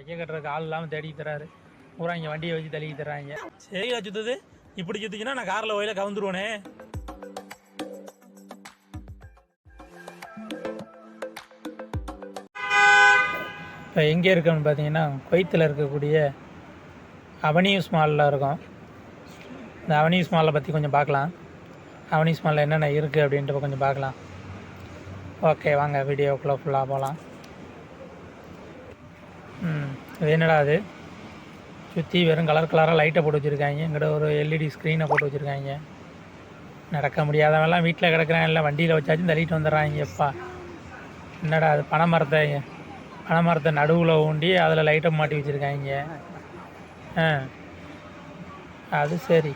வைக்க கட்டுறதுக்கு ஆள் இல்லாமல் தேடி தராரு. பூரா இங்கே வண்டியை வச்சு தள்ளி தர்றாங்க. சரியா சுற்றுது, இப்படி சுற்றுச்சுன்னா நான் காரில் வயலில் கவுந்துருவேனே. இப்போ எங்கே இருக்கோன்னு பார்த்தீங்கன்னா குவைத்தில் இருக்கக்கூடிய அவென்யூஸ் மாலில் இருக்கோம். இந்த அவென்யூஸ் மாலை பற்றி கொஞ்சம் பார்க்கலாம். அவென்யூஸ் மாலில் என்னென்ன இருக்குது அப்படின்ட்டு கொஞ்சம் பார்க்கலாம். ஓகே, வாங்க வீடியோக்குள்ளே ஃபுல்லாக போகலாம். இது என்னடா அது, சுற்றி வெறும் கலர் கலராக லைட்டை போட்டு வச்சுருக்காங்க. இங்கிட்ட ஒரு எல்இடி ஸ்க்ரீனை போட்டு வச்சுருக்காங்க. நடக்க முடியாதவெல்லாம் வீட்டில் கிடக்குறான், இல்லை வண்டியில் வச்சாச்சும் தள்ளிட்டு வந்துடுறாங்கப்பா. என்னடா அது, பனைமரத்தை நடுவில் ஊண்டி அதில் லைட்டை மாட்டி வச்சுருக்காங்க. அது சரி,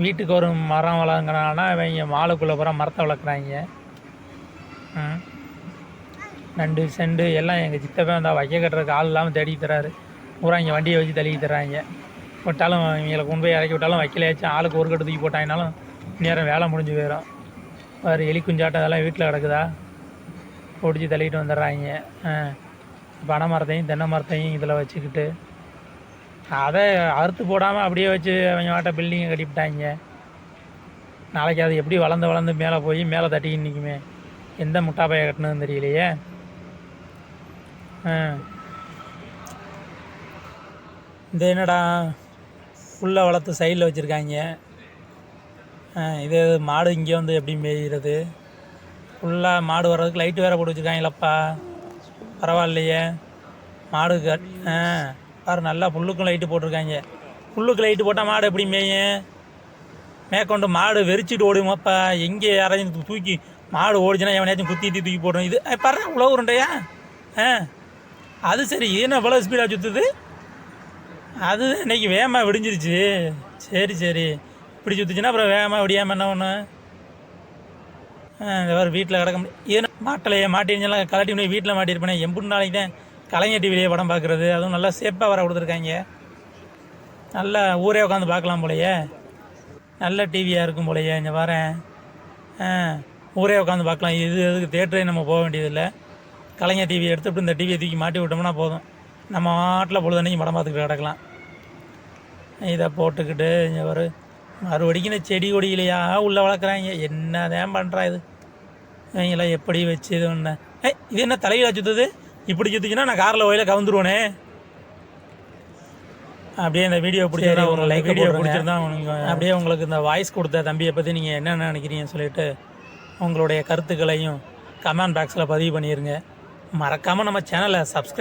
வீட்டுக்கு ஒரு மரம் வளர்க்குறாங்கன்னா இவங்க மாலுக்குள்ளே பூரா மரத்தை வளர்க்குறாங்க. நண்டு செண்டு எல்லாம் எங்கள் சித்தப்பே வந்தால் வைக்க கட்டுறதுக்கு ஆள் இல்லாமல் தேடி தராரு. பூரா இங்கே வண்டியை வச்சு தள்ளி தர்றாங்க. விட்டாலும் இவங்களை கொண்டு போய் இறக்கி விட்டாலும் வைக்கலையாச்சும் ஆளுக்கு ஒரு கட்டு தூக்கி போட்டாங்கனாலும் நேரம் வேலை முடிஞ்சு போயிடும். வேறு எலி குஞ்சாட்டம் அதெல்லாம் வீட்டில் கிடக்குதா, பிடிச்சி தள்ளிட்டு வந்துடுறாங்க. பனை மரத்தையும் தென்னை மரத்தையும் இதில் வச்சுக்கிட்டு அதை அறுத்து போடாமல் அப்படியே வச்சு அவங்க வாட்ட பில்டிங்கை கட்டிவிட்டாங்க. நாளைக்கு அது எப்படி வளர்ந்து மேலே போய் மேலே தட்டிக்கிட்டு நிற்குமே. எந்த முட்டாப்பையை கட்டினதுன்னு தெரியலையே. இந்த என்னடா ஃபுல்லாக வளர்த்து சைடில் வச்சுருக்காங்க. இது மாடு இங்கே வந்து எப்படி மேய்கிறது. ஃபுல்லாக மாடு வர்றதுக்கு லைட்டு வேறு போட்டு வச்சுருக்காங்களப்பா. பரவாயில்லையே, மாடு பாரு, நல்லா புல்லுக்கும் லைட்டு போட்டிருக்காங்க. புல்லுக்கு லைட்டு போட்டால் மாடு எப்படி மேயும்? மேற்கொண்டு மாடு வெறிச்சிட்டு ஓடுமாப்பா. எங்கே யாரையும் தூக்கி மாடு ஓடிச்சுன்னா எவனையாச்சும் குத்தி தூக்கி போடுறோம். இது பாரு, உழவு உருண்டையா. அது சரி, என்ன இவ்வளோ ஸ்பீடாக சுற்றுது. அது இன்றைக்கி வேகமாக விடிஞ்சிருச்சு. சரி, இப்படி சுற்றுச்சுன்னா அப்புறம் வேகமாக விடியாமல் என்ன ஒன்று. இந்த மாதிரி வீட்டில் கிடக்க முடியும். ஏன்னா மாட்டிலையே மாட்டிருந்தாலும் கலட்டி போய் வீட்டில் மாட்டியிருப்பேனே. எம்புட்டு நாளைக்கு தான் கலைஞர் டிவிலேயே படம் பார்க்குறது. அதுவும் நல்லா சேஃபாக வர கொடுத்துருக்காங்க. நல்லா ஊரே உட்காந்து பார்க்கலாம் போலையே. நல்ல டிவியாக இருக்கும் போலையே. இங்கே வரேன், ஊரே உட்காந்து பார்க்கலாம். எதுக்கு தேட்டரே நம்ம போக வேண்டியதில்லை. கலைஞர் டிவி எடுத்துகிட்டு இந்த டிவியை தூக்கி மாட்டி விட்டோம்னா போதும், நம்ம மாட்டில் பொழுதன்னைக்கு படம் பார்த்துக்கிட்டு கிடக்கலாம். இதை போட்டுக்கிட்டு இங்கே மறுபடிக்கும் இந்த செடி கொடியிலையா உள்ளே வளர்க்குறாங்க. என்ன தான் பண்ணுறா இது இவங்களாம், எப்படி வச்சு இது ஒன்று. இது என்ன தலையில் சுற்றுது, இப்படி சுற்றுச்சுன்னா நான் காரில் வயலில் கவுந்துருவேனே. அப்படியே இந்த வீடியோ பிடிச்சதா ஒரு லைக் வீடியோ பிடிச்சிருந்தா அப்படியே உங்களுக்கு இந்த வாய்ஸ் கொடுத்த தம்பியை பற்றி நீங்கள் என்ன நினைக்கிறீங்கன்னு சொல்லிட்டு உங்களுடைய கருத்துக்களையும் கமெண்ட் பாக்ஸில் பதிவு பண்ணிடுங்க. மறக்காமல் நம்ம சேனலை சப்ஸ்கிரைப்